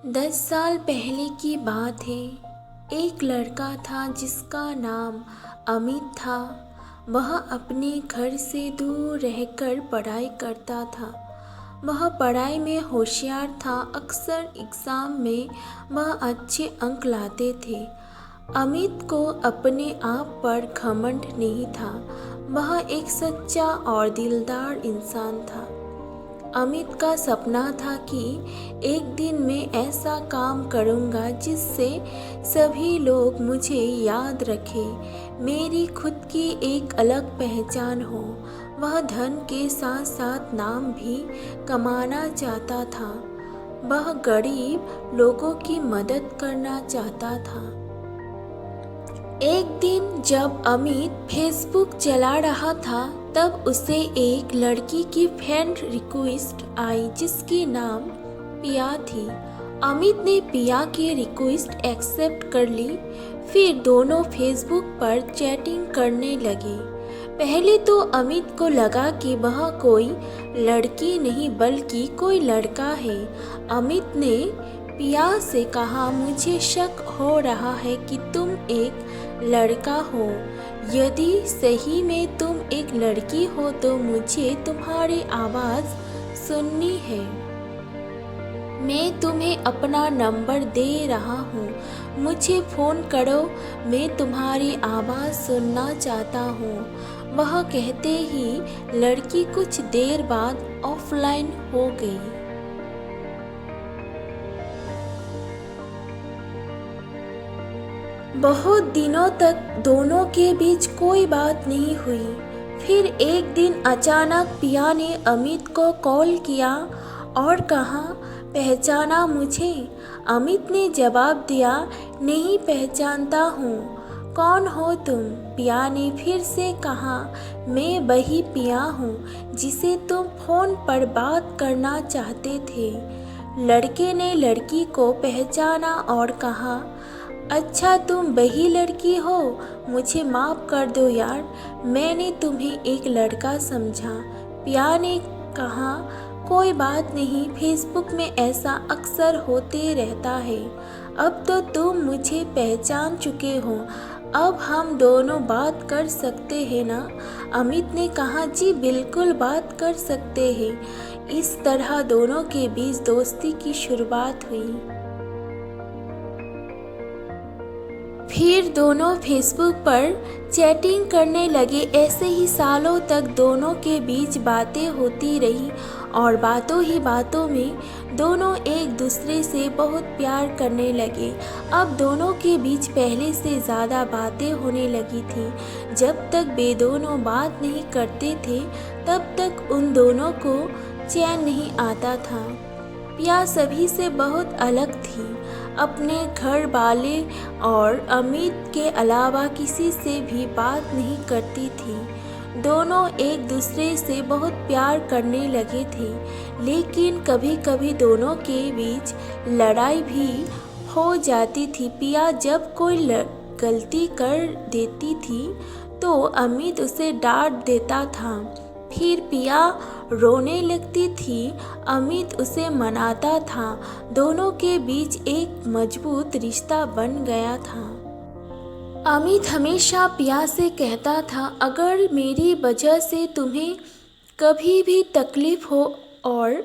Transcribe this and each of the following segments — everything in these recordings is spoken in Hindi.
10 साल पहले की बात है। एक लड़का था जिसका नाम अमित था। वह अपने घर से दूर रहकर पढ़ाई करता था। वह पढ़ाई में होशियार था। अक्सर एग्ज़ाम में वह अच्छे अंक लाते थे। अमित को अपने आप पर घमंड नहीं था। वह एक सच्चा और दिलदार इंसान था। अमित का सपना था कि एक दिन मैं ऐसा काम करूँगा जिससे सभी लोग मुझे याद रखें, मेरी खुद की एक अलग पहचान हो। वह धन के साथ साथ नाम भी कमाना चाहता था। वह गरीब लोगों की मदद करना चाहता था। एक दिन जब अमित फेसबुक चला रहा था तब उसे एक लड़की की फ्रेंड रिक्वेस्ट आई जिसकी नाम पिया थी। अमित ने पिया की रिक्वेस्ट एक्सेप्ट कर ली। फिर दोनों फेसबुक पर चैटिंग करने लगे। पहले तो अमित को लगा कि वह कोई लड़की नहीं बल्कि कोई लड़का है। अमित ने पिया से कहा, मुझे शक हो रहा है कि तुम एक लड़का हो। यदि सही में तुम एक लड़की हो तो मुझे तुम्हारी आवाज़ सुननी है। मैं तुम्हें अपना नंबर दे रहा हूँ, मुझे फ़ोन करो, मैं तुम्हारी आवाज़ सुनना चाहता हूँ। वह कहते ही लड़की कुछ देर बाद ऑफलाइन हो गई। बहुत दिनों तक दोनों के बीच कोई बात नहीं हुई। फिर एक दिन अचानक पिया ने अमित को कॉल किया और कहा, पहचाना मुझे? अमित ने जवाब दिया, नहीं पहचानता हूँ। कौन हो तुम? पिया ने फिर से कहा, मैं वही पिया हूँ जिसे तुम फ़ोन पर बात करना चाहते थे। लड़के ने लड़की को पहचाना और कहा, अच्छा तुम वही लड़की हो, मुझे माफ़ कर दो यार, मैंने तुम्हें एक लड़का समझा। पिया ने कहा, कोई बात नहीं, फेसबुक में ऐसा अक्सर होते रहता है। अब तो तुम मुझे पहचान चुके हो, अब हम दोनों बात कर सकते हैं ना? अमित ने कहा, जी बिल्कुल बात कर सकते हैं। इस तरह दोनों के बीच दोस्ती की शुरुआत हुई। फिर दोनों फेसबुक पर चैटिंग करने लगे। ऐसे ही सालों तक दोनों के बीच बातें होती रही और बातों ही बातों में दोनों एक दूसरे से बहुत प्यार करने लगे। अब दोनों के बीच पहले से ज़्यादा बातें होने लगी थी। जब तक वे दोनों बात नहीं करते थे तब तक उन दोनों को चैन नहीं आता था। पिया सभी से बहुत अलग थी। अपने घर वाले और अमित के अलावा किसी से भी बात नहीं करती थी। दोनों एक दूसरे से बहुत प्यार करने लगे थे, लेकिन कभी कभी दोनों के बीच लड़ाई भी हो जाती थी। पिया जब कोई गलती कर देती थी तो अमित उसे डांट देता था। फिर पिया रोने लगती थी, अमित उसे मनाता था। दोनों के बीच एक मजबूत रिश्ता बन गया था। अमित हमेशा पिया से कहता था, अगर मेरी वजह से तुम्हें कभी भी तकलीफ़ हो और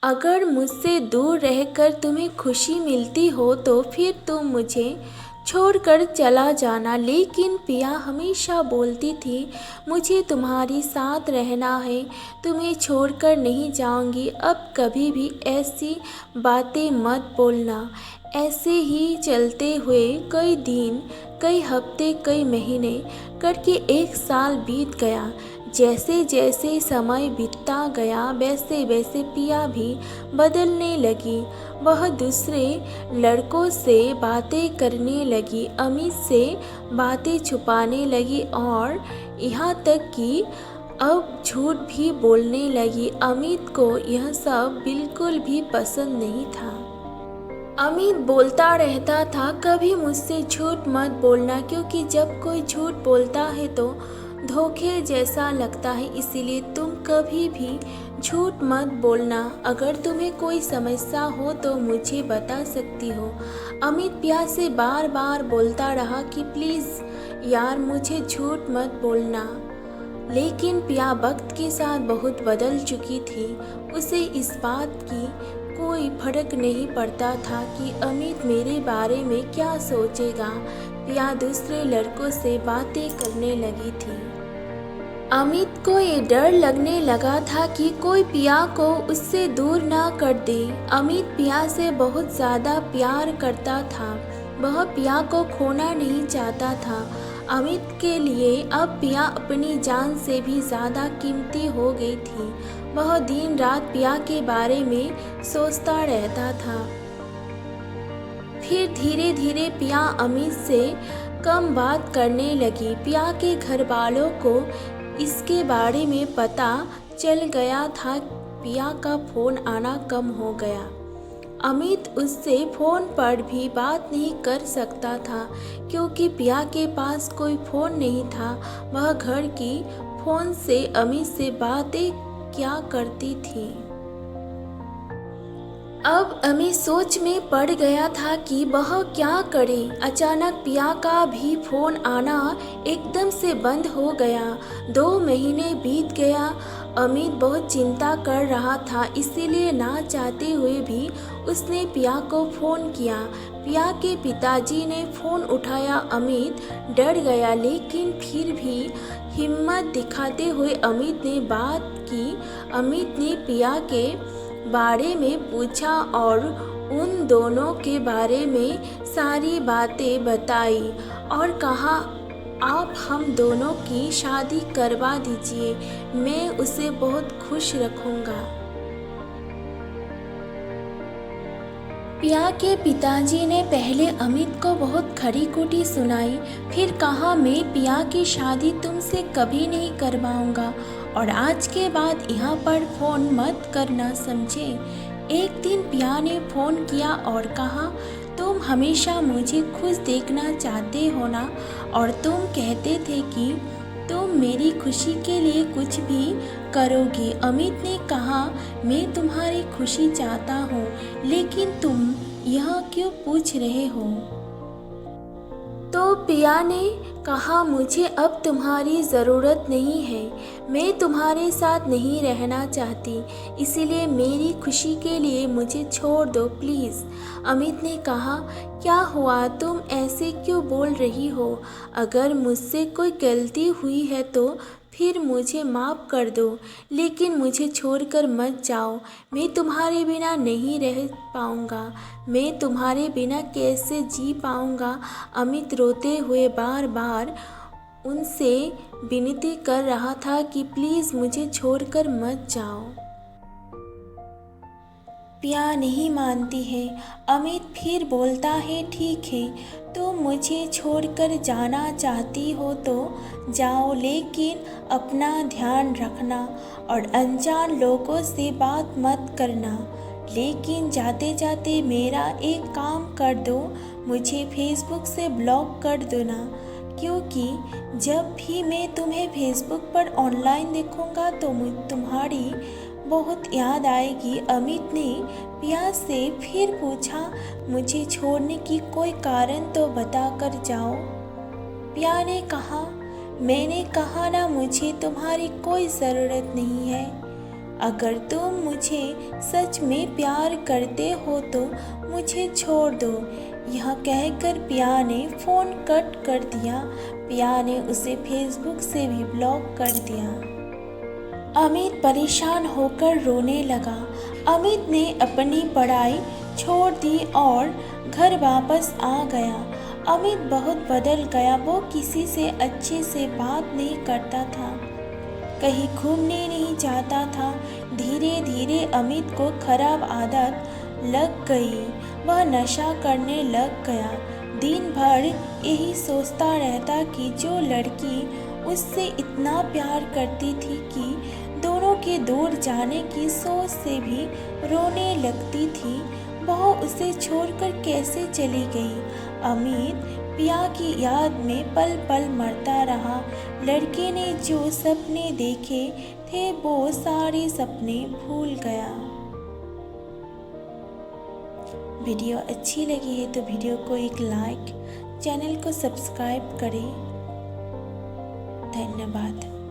अगर मुझसे दूर रहकर तुम्हें खुशी मिलती हो तो फिर तुम मुझे छोड़कर चला जाना। लेकिन पिया हमेशा बोलती थी, मुझे तुम्हारी साथ रहना है, तुम्हें छोड़कर नहीं जाऊंगी। अब कभी भी ऐसी बातें मत बोलना। ऐसे ही चलते हुए कई दिन, कई हफ्ते, कई महीने करके 1 साल बीत गया। जैसे जैसे समय बीतता गया वैसे वैसे पिया भी बदलने लगी। वह दूसरे लड़कों से बातें करने लगी, अमित से बातें छुपाने लगी और यहाँ तक कि अब झूठ भी बोलने लगी। अमित को यह सब बिल्कुल भी पसंद नहीं था। अमित बोलता रहता था, कभी मुझसे झूठ मत बोलना, क्योंकि जब कोई झूठ बोलता है तो धोखे जैसा लगता है, इसीलिए तुम कभी भी झूठ मत बोलना। अगर तुम्हें कोई समस्या हो तो मुझे बता सकती हो। अमित पिया से बार बार बोलता रहा कि प्लीज़ यार मुझे झूठ मत बोलना। लेकिन पिया वक्त के साथ बहुत बदल चुकी थी। उसे इस बात की कोई फर्क नहीं पड़ता था कि अमित मेरे बारे में क्या सोचेगा। पिया दूसरे लड़कों से बातें करने लगी थी। अमित को ये डर लगने लगा था कि कोई पिया को उससे दूर ना कर दे। अमित पिया से बहुत ज़्यादा प्यार करता था। वह पिया को खोना नहीं चाहता था। अमित के लिए अब पिया अपनी जान से भी ज़्यादा कीमती हो गई थी। वह दिन रात पिया के बारे में सोचता रहता था। फिर धीरे धीरे पिया अमित से कम बात करने लगी। पिया के घर वालों को इसके बारे में पता चल गया था। पिया का फ़ोन आना कम हो गया। अमित उससे फ़ोन पर भी बात नहीं कर सकता था क्योंकि पिया के पास कोई फ़ोन नहीं था। वह घर की फ़ोन से अमित से बातें क्या करती थी। अब अमित सोच में पड़ गया था कि वह क्या करे। अचानक पिया का भी फ़ोन आना एकदम से बंद हो गया। 2 महीने बीत गया। अमित बहुत चिंता कर रहा था, इसीलिए ना चाहते हुए भी उसने पिया को फ़ोन किया। पिया के पिताजी ने फ़ोन उठाया। अमित डर गया, लेकिन फिर भी हिम्मत दिखाते हुए अमित ने बात की। अमित ने पिया के बारे में पूछा और उन दोनों के बारे में सारी बातें बताई और कहा आप हम दोनों की शादी करवा दीजिए, मैं उसे बहुत खुश रखूँगा। पिया के पिताजी ने पहले अमित को बहुत खरी खोटी सुनाई, फिर कहा मैं पिया की शादी तुमसे कभी नहीं करवाऊँगा और आज के बाद यहाँ पर फ़ोन मत करना, समझे। एक दिन पिया ने फ़ोन किया और कहा तुम हमेशा मुझे खुश देखना चाहते हो ना, और तुम कहते थे कि तुम मेरी खुशी के लिए कुछ भी करोगी। अमित ने कहा मैं तुम्हारी खुशी चाहता हूँ, लेकिन तुम यह क्यों पूछ रहे हो। तो पिया ने कहा मुझे अब तुम्हारी ज़रूरत नहीं है, मैं तुम्हारे साथ नहीं रहना चाहती, इसीलिए मेरी खुशी के लिए मुझे छोड़ दो प्लीज़। अमित ने कहा क्या हुआ, तुम ऐसे क्यों बोल रही हो। अगर मुझसे कोई गलती हुई है तो फिर मुझे माफ़ कर दो, लेकिन मुझे छोड़कर मत जाओ। मैं तुम्हारे बिना नहीं रह पाऊँगा, मैं तुम्हारे बिना कैसे जी पाऊँगा। अमित रोते हुए बार बार उनसे विनती कर रहा था कि प्लीज़ मुझे छोड़कर मत जाओ। पिया नहीं मानती है। अमित फिर बोलता है ठीक है, तुम मुझे छोड़कर जाना चाहती हो तो जाओ, लेकिन अपना ध्यान रखना और अनजान लोगों से बात मत करना। लेकिन जाते जाते मेरा एक काम कर दो, मुझे फेसबुक से ब्लॉक कर दो ना, क्योंकि जब भी मैं तुम्हें फेसबुक पर ऑनलाइन देखूंगा तो तुम्हारी बहुत याद आएगी। अमित ने पिया से फिर पूछा मुझे छोड़ने की कोई कारण तो बता कर जाओ। पिया ने कहा मैंने कहा ना, मुझे तुम्हारी कोई ज़रूरत नहीं है। अगर तुम मुझे सच में प्यार करते हो तो मुझे छोड़ दो। यह कहकर पिया ने फ़ोन कट कर दिया। पिया ने उसे फेसबुक से भी ब्लॉक कर दिया। अमित परेशान होकर रोने लगा। अमित ने अपनी पढ़ाई छोड़ दी और घर वापस आ गया। अमित बहुत बदल गया। वो किसी से अच्छे से बात नहीं करता था, कहीं घूमने नहीं जाता था। धीरे धीरे अमित को खराब आदत लग गई। वह नशा करने लग गया। दिन भर यही सोचता रहता कि जो लड़की उससे इतना प्यार करती थी कि दोनों के दूर जाने की सोच से भी रोने लगती थी, वह उसे छोड़कर कैसे चली गई। अमित पिया की याद में पल पल मरता रहा। लड़के ने जो सपने देखे है वो सारे सपने भूल गया। वीडियो अच्छी लगी है तो वीडियो को एक लाइक, चैनल को सब्सक्राइब करें। धन्यवाद।